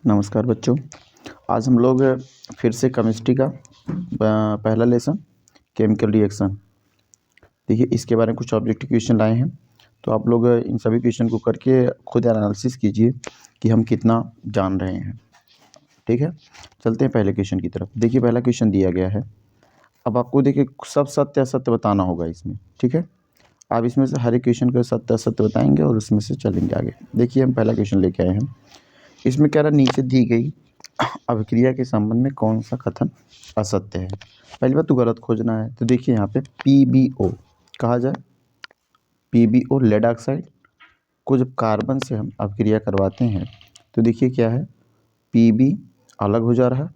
नमस्कार बच्चों। आज हम लोग फिर से केमिस्ट्री का पहला लेसन केमिकल रिएक्शन, देखिए इसके बारे में कुछ ऑब्जेक्टिव क्वेश्चन लाए हैं। तो आप लोग इन सभी क्वेश्चन को करके खुद एनालिसिस कीजिए कि हम कितना जान रहे हैं। ठीक है, चलते हैं पहले क्वेश्चन की तरफ। देखिए पहला क्वेश्चन दिया गया है। अब आपको देखिए सब सत्य असत्य बताना होगा इसमें। ठीक है, आप इसमें से हर एक क्वेश्चन को सत्य असत्य बताएंगे और उसमें से चलेंगे आगे। देखिए हम पहला क्वेश्चन लेके आए हैं। इसमें कह रहा नीचे दी गई अभिक्रिया के संबंध में कौन सा कथन असत्य है। पहली बात तो गलत खोजना है। तो देखिए यहाँ पे PbO कहा जाए, PbO लेड ऑक्साइड को जब कार्बन से हम अभिक्रिया करवाते हैं तो देखिए क्या है, Pb अलग हो जा रहा है,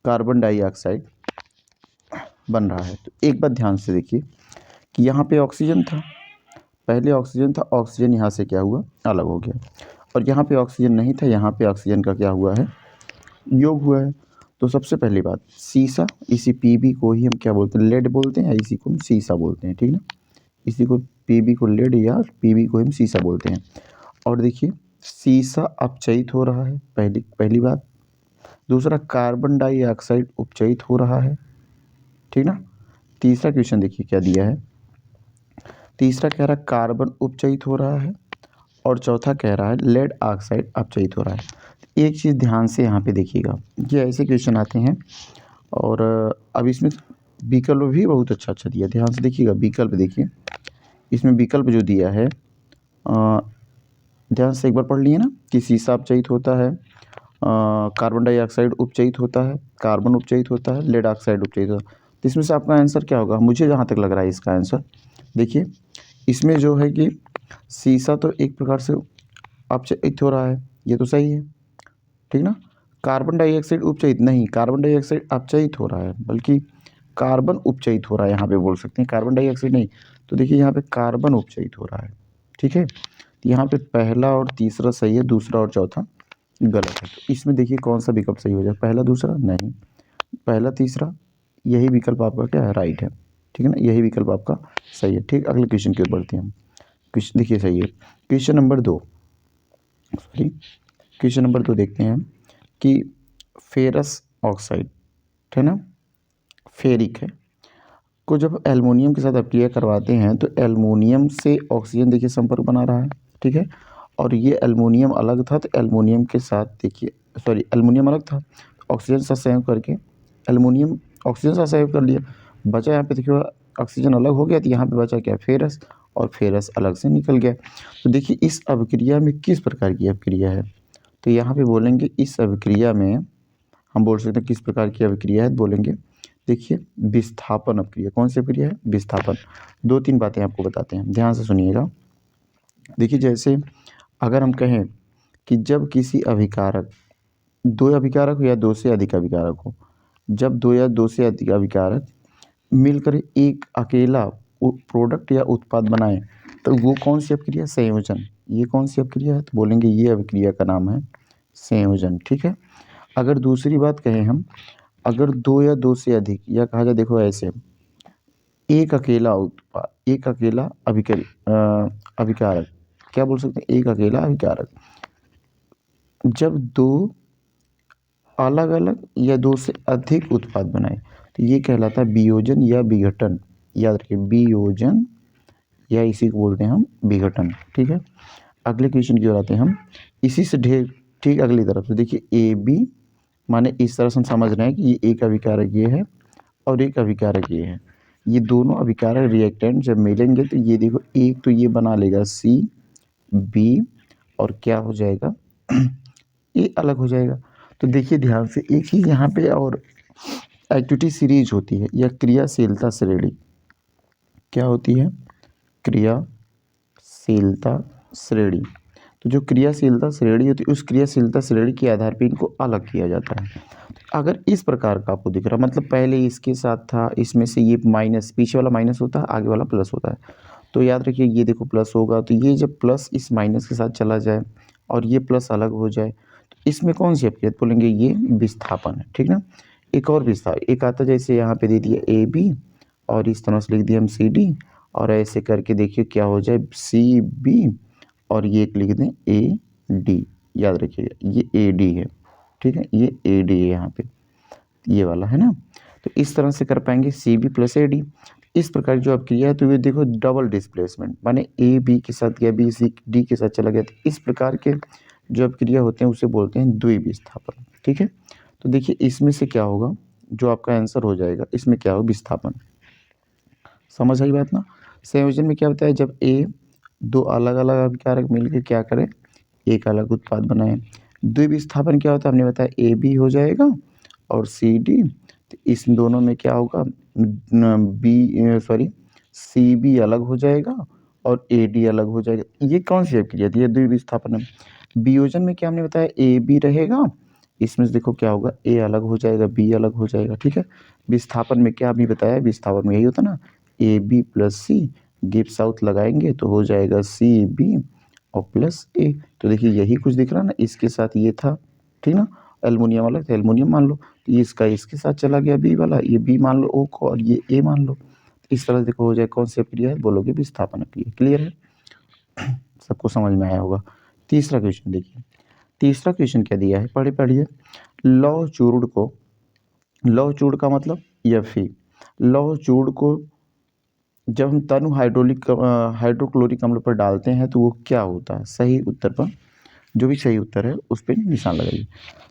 कार्बन डाइऑक्साइड बन रहा है। तो एक बात ध्यान से देखिए कि यहाँ पे ऑक्सीजन था, पहले ऑक्सीजन था, ऑक्सीजन यहाँ से क्या हुआ, अलग हो गया। और यहाँ पे ऑक्सीजन नहीं था, यहाँ पे ऑक्सीजन का क्या हुआ है, योग हुआ है। तो सबसे पहली बात, सीसा, इसी Pb को ही हम क्या बोलते हैं, लेड बोलते हैं, इसी को हम सीसा बोलते हैं। ठीक ना, इसी को Pb को लेड या Pb को हम सीसा बोलते हैं। और देखिए सीसा अपचयित हो रहा है, पहली बात। दूसरा, कार्बन डाइऑक्साइड उपचयित हो रहा है। ठीक ना। तीसरा क्वेश्चन देखिए क्या दिया है, तीसरा कह रहा है कार्बन उपचयित हो रहा है, और चौथा कह रहा है लेड ऑक्साइड अपचयित हो रहा है। एक चीज़ ध्यान से यहाँ पे देखिएगा, ये ऐसे क्वेश्चन आते हैं। और अब इसमें विकल्प भी बहुत अच्छा दिया, ध्यान से देखिएगा। विकल्प देखिए, इसमें विकल्प जो दिया है ध्यान से एक बार पढ़ लिए ना कि सीसा अपचयित होता है, कार्बन डाइऑक्साइड उपचयित होता है, कार्बन उपचयित होता है, लेड ऑक्साइड उपचयित होता है। तो इसमें से आपका आंसर क्या होगा, मुझे जहाँ तक लग रहा है इसका आंसर देखिए, इसमें जो है कि सीसा तो एक प्रकार से अपचयित हो रहा है, ये तो सही है। ठीक ना। कार्बन डाइऑक्साइड उपचयित नहीं, कार्बन डाइऑक्साइड अपचयित हो रहा है, बल्कि कार्बन उपचयित हो रहा है, यहाँ पे बोल सकते हैं, कार्बन डाइऑक्साइड नहीं। तो देखिए यहाँ पे कार्बन उपचयित हो रहा है। ठीक है, तो यहाँ पे पहला और तीसरा सही है, दूसरा और चौथा गलत है। तो इसमें देखिए कौन सा विकल्प सही हो जाए, पहला दूसरा नहीं, पहला तीसरा, यही विकल्प आपका क्या है, राइट है। ठीक है ना, यही विकल्प आपका सही है। ठीक, अगले क्वेश्चन की ओर बढ़ते हैं हम। क्वेश्चन देखिए सही है, question number 2, sorry question number 2 देखते हैं कि फेरस ऑक्साइड है ना, फेरिक है, को जब एल्युमिनियम के साथ अभिक्रिया करवाते हैं तो एल्युमिनियम से ऑक्सीजन देखिए संपर्क बना रहा है। ठीक है, और ये एल्युमिनियम अलग था, तो एल्युमिनियम के साथ देखिए, सॉरी एल्युमिनियम अलग था, ऑक्सीजन साथ संयोग करके एल्युमिनियम ऑक्सीजन साथ संयोग कर लिया, बचा यहाँ पे देखिए ऑक्सीजन अलग हो गया, तो यहाँ पे बचा क्या, फेरस, और फेरस अलग से निकल गया। तो देखिए इस अभिक्रिया में किस प्रकार की अभिक्रिया है, तो यहाँ पे बोलेंगे इस अभिक्रिया में हम बोल सकते हैं किस प्रकार की अभिक्रिया है, बोलेंगे देखिए विस्थापन अभिक्रिया। कौन सी अभिक्रिया है, विस्थापन। दो तीन बातें आपको बताते हैं, ध्यान से सुनिएगा। देखिए जैसे अगर हम कहें कि जब किसी अभिकारक, दो अभिकारक हो या दो से अधिक अभिकारक हो, जब दो या दो से अधिक अभिकारक मिलकर एक अकेला प्रोडक्ट या उत्पाद बनाए, तो वो कौन सी अभिक्रिया, संयोजन। ये कौन सी अभिक्रिया है, तो बोलेंगे ये अभिक्रिया का नाम है संयोजन। ठीक है, अगर दूसरी बात कहें हम, अगर दो या दो से अधिक, या कहा जाए देखो ऐसे, एक अकेला उत्पाद, एक अकेला अभिकारक, क्या बोल सकते हैं, एक अकेला अभिकारक जब दो अलग अलग या दो से अधिक उत्पाद बनाए, तो ये कहलाता है वियोजन या विघटन। याद रखिए, वियोजन या इसी को बोलते हैं हम विघटन। ठीक है, अगले क्वेश्चन की ओर आते हैं हम, इसी से ढेर ठीक अगली तरफ से देखिए AB, माने इस तरह से हम समझ रहे हैं कि ये एक अभिकारक ये है और एक अभिकारक ये है, ये दोनों अभिकारक रिएक्टेंट जब मिलेंगे तो ये देखो, एक तो ये बना लेगा CB, और क्या हो जाएगा ये अलग हो जाएगा। तो देखिए ध्यान से एक चीज़ यहाँ पे, और एक्टिविटी सीरीज होती है या क्रियाशीलता श्रेणी, क्या होती है, क्रियाशीलता श्रेणी। तो जो क्रियाशीलता श्रेणी होती है, उस क्रियाशीलता श्रेणी के आधार पर इनको अलग किया जाता है। अगर इस प्रकार का आपको दिख रहा, मतलब पहले इसके साथ था, इसमें से ये माइनस, पीछे वाला माइनस होता है, आगे वाला प्लस होता है, तो याद रखिए ये देखो प्लस होगा, तो ये जब प्लस इस माइनस के साथ चला जाए और ये प्लस अलग हो जाए, तो इसमें कौन सी अभिक्रिया, बोलेंगे ये विस्थापन है। ठीक ना, एक और विस्थापन एक आता, जैसे यहाँ पे दे दिया AB और इस तरह से लिख दिया हम CD, और ऐसे करके देखिए क्या हो जाए, CB, और ये एक लिख दें AD, याद रखिएगा ये AD है। ठीक है, ये AD है यहाँ पे, ये वाला है ना। तो इस तरह से कर पाएंगे CB प्लस AD। इस प्रकार जो अब क्रिया है तो ये देखो डबल डिस्प्लेसमेंट, माने AB के साथ गया, BCD के साथ चला गया। तो इस प्रकार के जो अब क्रिया होते हैं उसे बोलते हैं द्विविस्थापन। ठीक है, तो देखिए इसमें से क्या होगा, जो आपका आंसर हो जाएगा इसमें क्या होगा, विस्थापन। समझ आई बात ना। संयोजन में क्या होता है, जब A दो अलग अलग अभिकारक मिलकर क्या करें, एक अलग उत्पाद बनाए। द्विविस्थापन क्या होता है, हमने बताया AB हो जाएगा और CD, तो इस दोनों में क्या होगा, CB अलग हो जाएगा और AD अलग हो जाएगा। ये कौन सी क्रिया थी, ये द्विविस्थापन है। वियोजन में क्या हमने बताया, AB रहेगा, इसमें से देखो क्या होगा, A अलग हो जाएगा, B अलग हो जाएगा। ठीक है, विस्थापन में क्या अभी बताया, विस्थापन में यही होता ना, AB plus C Gibbs out लगाएंगे तो हो जाएगा CB और प्लस A। तो देखिए यही कुछ दिख रहा ना, इसके साथ ये था, ठीक ना, एल्युमिनियम वाला तो एल्युमिनियम मान लो, तो ये इसका इसके साथ चला गया B वाला, ये B मान लो O को और ये A मान लो। इस तरह देखो हो जाए कौन सी क्रिया है, बोलोगे विस्थापन क्रिया। क्लियर है, सबको समझ में आया होगा। तीसरा क्वेश्चन देखिए, तीसरा क्वेश्चन क्या दिया है, पढ़िए। लौह चूर्ण को, लौह चूर्ण का मतलब Fe, लौह चूर्ण को जब हम तनु हाइड्रोक्लोरिक अम्ल पर डालते हैं तो वो क्या होता है, सही उत्तर पर, जो भी सही उत्तर है उस पर निशान लगाइए।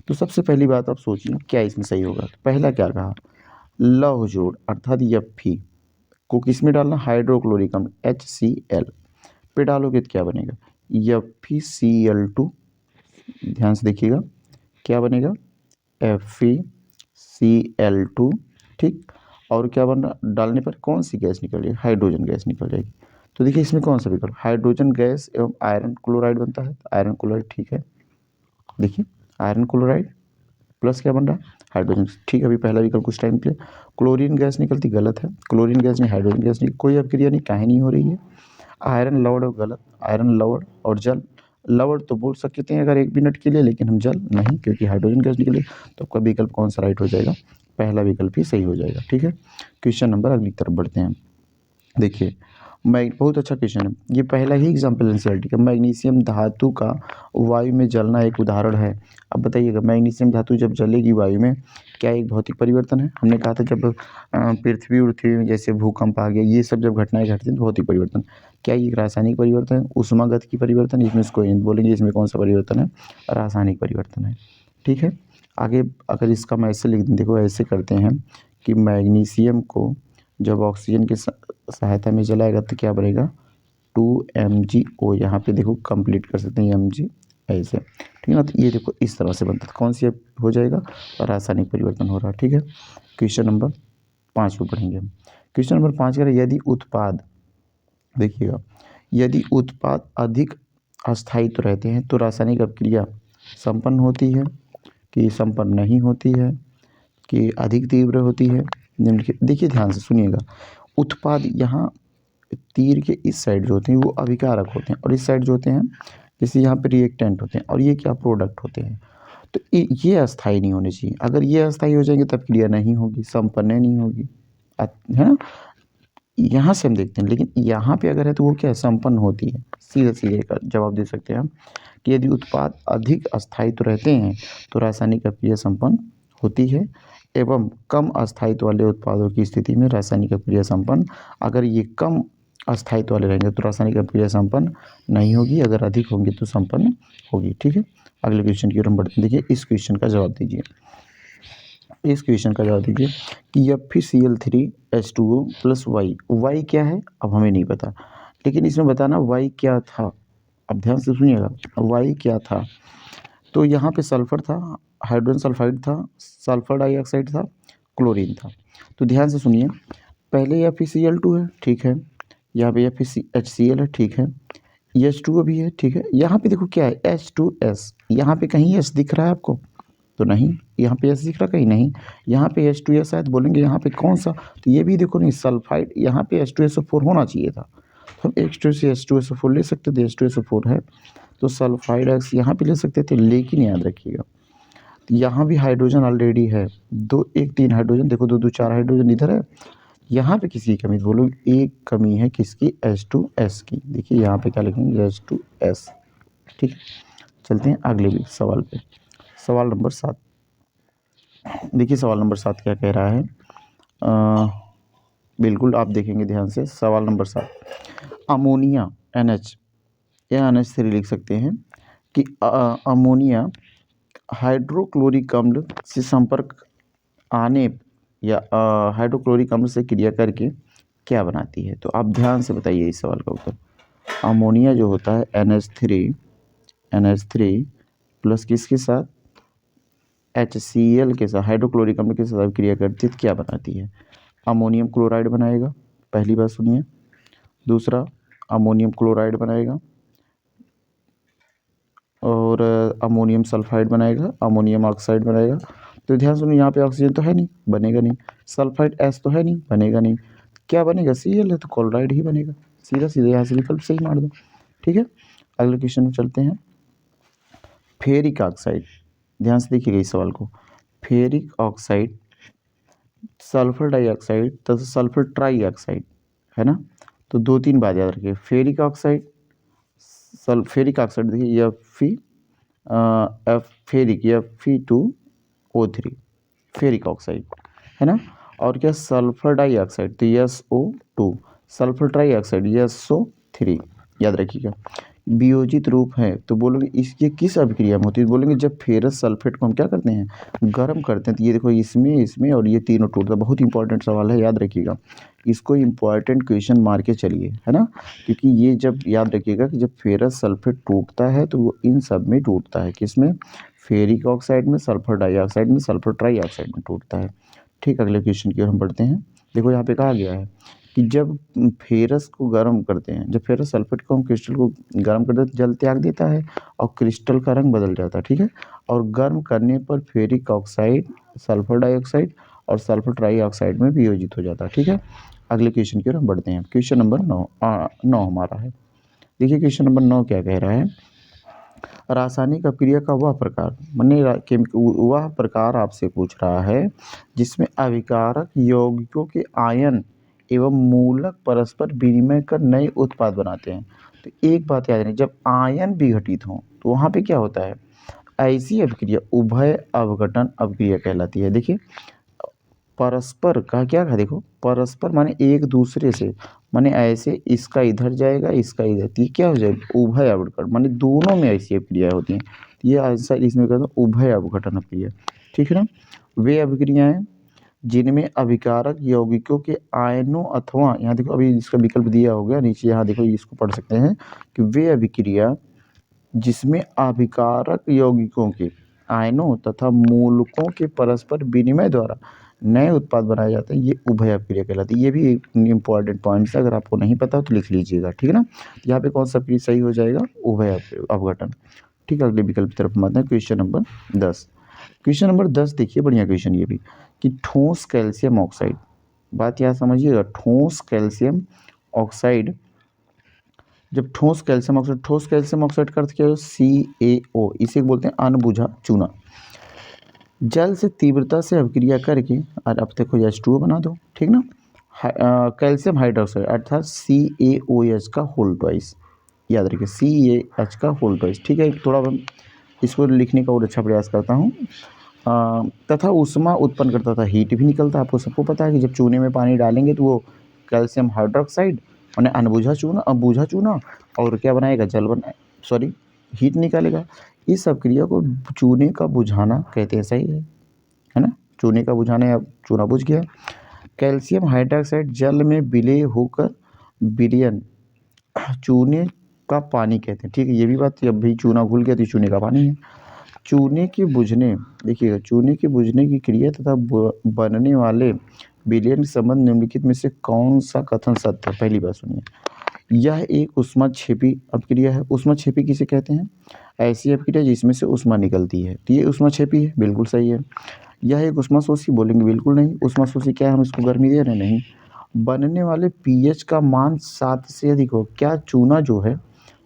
तो सबसे पहली बात आप सोचिए क्या इसमें सही होगा। तो पहला क्या कहा, लौह जोड़ अर्थात Fe को किस में डालना, हाइड्रोक्लोरिक अम्ल HCl पे डालोगे तो क्या बनेगा, FeCl2। ध्यान से देखिएगा क्या बनेगा, FeCl2। ठीक, और क्या बन रहा, डालने पर कौन सी गैस निकल जाएगी, हाइड्रोजन गैस निकल जाएगी। तो देखिए इसमें कौन सा विकल्प, हाइड्रोजन गैस एवं आयरन क्लोराइड बनता है, तो आयरन क्लोराइड ठीक है। देखिए आयरन क्लोराइड प्लस क्या बन रहा है, हाइड्रोजन। ठीक है, अभी पहला विकल्प कुछ टाइम के लिए क्लोरीन गैस निकलती, गलत है, क्लोरीन गैस नहीं, हाइड्रोजन गैस नहीं, कोई अभिक्रिया नहीं, काहे नहीं हो रही है। आयरन लवण गलत, आयरन लवण और जल, लवण तो बोल सकते हैं अगर 1 मिनट के लिए, लेकिन हम जल नहीं, क्योंकि हाइड्रोजन गैस निकले। तो आपका विकल्प कौन सा राइट हो जाएगा, पहला विकल्प ही सही हो जाएगा। ठीक है, क्वेश्चन नंबर अगली तरफ बढ़ते हैं। देखिए बहुत अच्छा क्वेश्चन है, ये पहला ही एग्जाम्पल एनसीईआरटी का। मैग्नीशियम धातु का वायु में जलना एक उदाहरण है। अब बताइएगा, मैग्नीशियम धातु जब जलेगी वायु में, क्या एक भौतिक परिवर्तन है। हमने कहा था जब पृथ्वी में जैसे भूकंप आ गया, ये सब जब घटनाएं घटती हैं तो भौतिक परिवर्तन। क्या ये रासायनिक परिवर्तन है, ऊष्मागत की परिवर्तन, इसमें इसको बोलेंगे इसमें कौन सा परिवर्तन है, रासायनिक परिवर्तन है। ठीक है, आगे अगर इसका मैं ऐसे लिख दूँ, देखो ऐसे करते हैं कि मैग्नीशियम को जब ऑक्सीजन की सहायता में जलाएगा तो क्या बनेगा, 2MgO। यहाँ पे देखो कंप्लीट कर सकते हैं Mg ऐसे, ठीक है ना। तो ये देखो इस तरह से बनता है, कौन सी हो जाएगा, रासायनिक परिवर्तन हो रहा है। ठीक है, क्वेश्चन नंबर 5 पे पढ़ेंगे हम। क्वेश्चन नंबर 5 कह रहे यदि उत्पाद, देखिएगा, यदि उत्पाद अधिक अस्थायित्व रहते हैं तो रासायनिक अभिक्रिया संपन्न होती है कि संपन्न नहीं होती है, कि अधिक तीव्र होती है। देखिए ध्यान से सुनिएगा, उत्पाद यहाँ तीर के इस साइड जो होते हैं वो अभिकारक होते हैं, और इस साइड जो होते हैं जैसे यहाँ पे रिएक्टेंट होते हैं, और ये क्या प्रोडक्ट होते हैं। तो ये अस्थायी नहीं होने चाहिए, अगर ये अस्थायी हो जाएंगे तब क्रिया नहीं होगी, संपन्न नहीं होगी, है ना। यहाँ से हम देखते हैं, लेकिन यहाँ पे अगर है तो वो क्या है, संपन्न होती है। सीधे सीधे का जवाब दे सकते हैं हम कि यदि उत्पाद अधिक अस्थायित्व रहते हैं तो रासायनिक अभिक्रिया संपन्न होती है, एवं कम अस्थायित्व वाले उत्पादों की स्थिति में रासायनिक अभिक्रिया संपन्न, अगर ये कम अस्थायित्व वाले रहेंगे तो रासायनिक अभिक्रिया संपन्न नहीं होगी, अगर अधिक होंगे तो संपन्न होगी। ठीक है, अगले क्वेश्चन की ओर हम बढ़ते हैं। देखिए इस क्वेश्चन का जवाब दीजिए, इस क्वेश्चन का जवाब दीजिए कि FeCl3H2O प्लस Y क्या है, अब हमें नहीं पता, लेकिन इसमें बताना Y क्या था। अब ध्यान से सुनिएगा, Y क्या था। तो यहाँ पे सल्फर था, हाइड्रोजन सल्फाइड था, सल्फर डाइऑक्साइड था, क्लोरीन था। तो ध्यान से सुनिए, पहले FeCl2 है, ठीक है, यहाँ पे HCl है, ठीक है, H2O भी है, ठीक है। यहाँ पे देखो क्या है, H2S, यहाँ पे कहीं S दिख रहा है आपको, तो नहीं, यहाँ पे S दिख रहा कहीं नहीं, यहाँ पे H2S शायद बोलेंगे, यहाँ पे कौन सा, तो ये भी देखो नहीं, सल्फाइड, यहाँ पे H2SO4 होना चाहिए था, तो हम H2 से H2SO4 ले सकते थे, H2SO4 है तो सल्फाइड X यहाँ पे ले सकते थे। लेकिन याद रखिएगा यहाँ भी हाइड्रोजन ऑलरेडी है, 2 1 3 हाइड्रोजन, देखो 2 2 4 हाइड्रोजन इधर है, यहाँ पे किसी की कमी, बोलो एक कमी है किसकी, H2S की। देखिए यहाँ पे क्या लिखेंगे, H2S। ठीक है, चलते हैं अगले भी सवाल पे। सवाल नंबर 7। देखिए सवाल नंबर 7 क्या कह रहा है। बिल्कुल आप देखेंगे ध्यान से। सवाल नंबर 7, अमोनिया NH या NH3 लिख सकते हैं कि अमोनिया हाइड्रोक्लोरिक अम्ल से संपर्क आने या हाइड्रोक्लोरिक अम्ल से क्रिया करके क्या बनाती है। तो आप ध्यान से बताइए इस सवाल का उत्तर। अमोनिया जो होता है NH3 प्लस किसके साथ, HCl के साथ, हाइड्रोक्लोरिक अम्ल के साथ क्रिया करती है तो क्या बनाती है। अमोनियम क्लोराइड बनाएगा, पहली बात सुनिए। दूसरा, अमोनियम क्लोराइड बनाएगा और अमोनियम सल्फाइड बनाएगा, अमोनियम ऑक्साइड बनाएगा। तो ध्यान सुनिए, यहाँ पे ऑक्सीजन तो है नहीं, बनेगा नहीं। सल्फाइड S तो है नहीं, बनेगा नहीं। क्या बनेगा, Cl है तो क्लोराइड ही बनेगा। सीधा सीधा यहाँ से विकल्प सही मार दो। ठीक है, अगले क्वेश्चन में चलते हैं। फेरिक ऑक्साइड, ध्यान से देखिएगा इस सवाल को। फेरिक ऑक्साइड, सल्फर डाइऑक्साइड तथा सल्फर ट्राईऑक्साइड, है ना। तो 2-3 बात याद रखिए। फेरिक ऑक्साइड, सल्फेरिक ऑक्साइड देखिए फेरिक Fe2O3 फेरिक ऑक्साइड, है ना। और क्या, सल्फर डाइऑक्साइड तो SO2, सल्फर ट्राईऑक्साइड SO3, याद रखिएगा। वियोजित रूप है तो बोलोगे इसके किस अभिक्रिया में होती है, बोलेंगे जब फेरस सल्फेट को हम क्या करते हैं, गर्म करते हैं। तो ये देखो इसमें और ये तीनों टूटता है। बहुत इंपॉर्टेंट सवाल है, याद रखिएगा इसको, इंपॉर्टेंट क्वेश्चन मार के चलिए, है ना। क्योंकि ये जब याद रखिएगा कि जब फेरस सल्फेट टूटता है तो वो इन सब में टूटता है। किसमें, फेरिक ऑक्साइड में, सल्फर डाइऑक्साइड में, सल्फर ट्राईऑक्साइड में टूटता है। ठीक, अगले क्वेश्चन की ओर हम बढ़ते हैं। देखो यहाँ पे कहा गया है कि जब फेरस को गर्म करते हैं, जब फेरस सल्फेट को हम क्रिस्टल को गर्म करते हैं तो जल त्याग देता है और क्रिस्टल का रंग बदल जाता है। ठीक है, और गर्म करने पर फेरिक ऑक्साइड, सल्फर डाइऑक्साइड और सल्फर ट्राईऑक्साइड में वियोजित हो जाता है। ठीक है, अगले क्वेश्चन की ओर हम बढ़ते हैं। क्वेश्चन नंबर 9 हमारा है। देखिए क्वेश्चन नंबर 9 क्या कह रहा है। रासायनिक अपक्रिया का वह प्रकार, माने वह प्रकार आपसे पूछ रहा है जिसमें अभिकारक यौगिकों के आयन एवं मूलक परस्पर विनिमय कर नए उत्पाद बनाते हैं। तो एक बात याद रखिए, जब आयन विघटित हों तो वहाँ पे क्या होता है, ऐसी अभिक्रिया उभय अवघटन अभिक्रिया कहलाती है। देखिए परस्पर का क्या है, देखो परस्पर माने एक दूसरे से, माने ऐसे इसका इधर जाएगा इसका इधर, तो ये क्या हो जाएगा, उभय अवघटन, माने दोनों में ऐसी अभिक्रियाएं होती हैं। तो ये आंसर इसमें कहते हैं उभय अवघटन अभिक्रिया। ठीक है ना, वे अभिक्रियाएं जिनमें अभिकारक यौगिकों के आयनों अथवा, यहाँ देखो अभी इसका विकल्प दिया हो गया नीचे, यहाँ देखो इसको पढ़ सकते हैं कि वे अभिक्रिया जिसमें अभिकारक यौगिकों के आयनों तथा मूलकों के परस्पर विनिमय द्वारा नए उत्पाद बनाए जाते हैं, ये उभय अभिक्रिया कहलाती है। ये भी एक इम्पॉर्टेंट पॉइंट है, अगर आपको नहीं पता तो लिख लीजिएगा। ठीक है ना, यहाँ पे कौन सा सही हो जाएगा, उभय अवघटन। ठीक है, अगले विकल्प की तरफ हम आते हैं। Question number 10। क्वेश्चन नंबर 10 देखिए, बढ़िया क्वेश्चन ये भी, कि ठोस कैल्शियम ऑक्साइड, बात यहाँ समझिएगा, ठोस कैल्शियम ऑक्साइड, जब ठोस कैल्शियम ऑक्साइड का अर्थ क्या है, CaO, इसे बोलते हैं अनबुझा चूना। जल से तीव्रता से अभिक्रिया करके, और अब देखो H2O बना दो। ठीक ना, कैल्शियम हाइड्रोक्साइड अर्थात CaOH का होल ट्वाइस, याद रखिए CaH का होल ट्वाइस। ठीक है, थोड़ा मैं इसको लिखने का और अच्छा प्रयास करता हूँ। तथा उष्मा उत्पन्न करता था, हीट भी निकलता। आपको सबको पता है कि जब चूने में पानी डालेंगे तो वो कैल्शियम हाइड्रोक्साइड मैंने अनबुझा चूना और क्या बनाएगा, हीट निकालेगा। इस अभिक्रिया को चूने का बुझाना कहते हैं, सही है ना, चूने का बुझाना या चूना बुझ गया। कैल्शियम हाइड्रोक्साइड जल में विलय होकर विलयन चूने का पानी कहते हैं। ठीक है, ये भी बात, जब भी चूना घुल गया तो चूने का पानी है। चूने के बुझने, देखिएगा चूने के बुझने की क्रिया तथा बनने वाले विलयन संबंध निम्नलिखित में से कौन सा कथन सत्य है। पहली बात सुनिए, यह एक ऊष्माक्षेपी अपक्रिया है। ऊष्माक्षेपी किसे कहते हैं, ऐसी अपक्रिया जिसमें से ऊष्मा निकलती है, तो ये ऊष्माक्षेपी है, बिल्कुल सही है। यह एक ऊष्माशोषी, बोलेंगे बिल्कुल नहीं। ऊष्माशोषी क्या है, हम इसको गर्मी दे रहे हैं, नहीं। बनने वाले pH का मान 7 से अधिक हो, क्या चूना जो है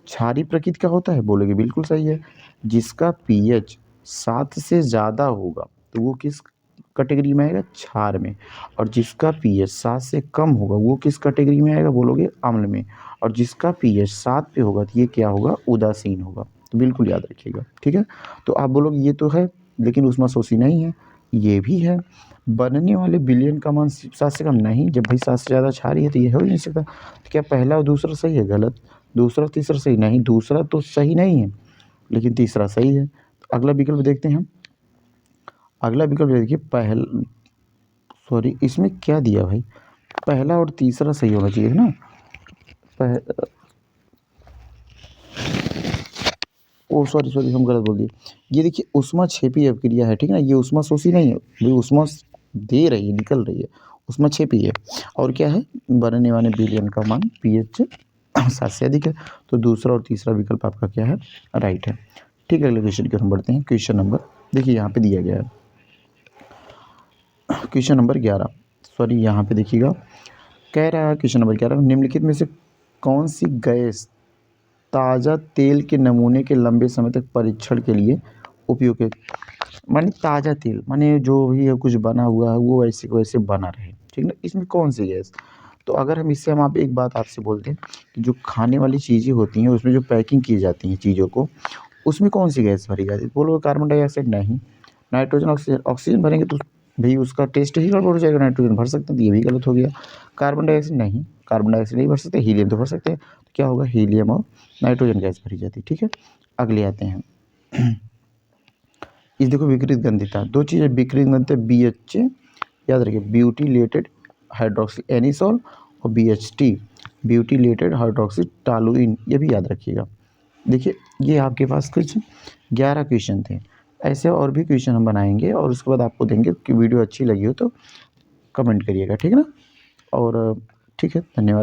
क्षारीय प्रकृति का होता है, बोलेंगे बिल्कुल सही है। जिसका pH 7 से ज़्यादा होगा तो वो किस कैटेगरी में आएगा, क्षार में। और जिसका pH 7 से कम होगा वो किस कैटेगरी में आएगा, बोलोगे अम्ल में। और जिसका pH 7 पे होगा तो ये क्या होगा, उदासीन होगा। तो बिल्कुल याद रखिएगा। ठीक है, तो आप बोलोगे ये तो है लेकिन ऊष्माशोषी नहीं है, ये भी है। बनने वाले विलयन का मान 7 से कम नहीं, जब भाई 7 से ज़्यादा छा रही है तो ये हो ही नहीं सकता। तो क्या पहला और दूसरा सही है? गलत। दूसरा और तीसरा सही नहीं, दूसरा तो सही नहीं है लेकिन तीसरा सही है। तो अगला विकल्प देखते हैं हम। अगला विकल्प देखिए, सॉरी इसमें क्या दिया भाई, पहला और तीसरा सही होना चाहिए ना। सॉरी हम गलत बोल दिए। ये देखिए ऊष्माक्षेपी अभिक्रिया है, ठीक है ना, ये ऊष्माशोषी नहीं है, ये ऊष्मा दे रही है, निकल रही है, ऊष्माक्षेपी है। और क्या है, बनने वाले विलयन का मान pH 7 से अधिक है। तो दूसरा और तीसरा विकल्प आपका क्या है, राइट है। ठीक है, अगले क्वेश्चन की ओर हम बढ़ते हैं। क्वेश्चन नंबर देखिए यहाँ पे दिया गया है, क्वेश्चन नंबर 11, सॉरी यहाँ पे देखिएगा, कह रहा है क्वेश्चन नंबर 11, निम्नलिखित में से कौन सी गैस ताज़ा तेल के नमूने के लंबे समय तक परीक्षण के लिए उपयोग है। माने ताज़ा तेल, माने जो भी है कुछ बना हुआ है वो वैसे को वैसे बना रहे, ठीक ना, इसमें कौन सी गैस। तो अगर हम इससे हम आप एक बात आपसे बोलते हैं कि जो खाने वाली चीज़ें होती हैं उसमें जो पैकिंग की जाती हैं चीज़ों को, उसमें कौन सी गैस भरी जाती है। बोलो कार्बन डाइऑक्साइड नहीं, नाइट्रोजन ऑक्सीजन, ऑक्सीजन भरेंगे तो भाई उसका टेस्ट ही गड़बड़ हो जाएगा। नाइट्रोजन भर सकते हैं तो ये भी गलत हो गया। कार्बन डाइऑक्साइड नहीं, कार्बन डाइऑक्साइड नहीं भर सकते, हीलियम तो भर सकते हैं। तो क्या होगा, हीलियम और नाइट्रोजन गैस भरी जाती है। ठीक है, अगले आते हैं। इस देखो विकृत गंधिता, दो चीज़ें विकृत गंधिता, BHA याद रखिए, ब्यूटिलेटेड हाइड्रोक्सी एनिसोल, और BHT ब्यूटिलेटेड हाइड्रोक्सी टॉलुइन, ये भी याद रखिएगा। देखिए ये आपके पास कुछ 11 क्वेश्चन थे, ऐसे और भी क्वेश्चन हम बनाएंगे और उसके बाद आपको देंगे। कि वीडियो अच्छी लगी हो तो कमेंट करिएगा, ठीक है ना। और ठीक है, धन्यवाद।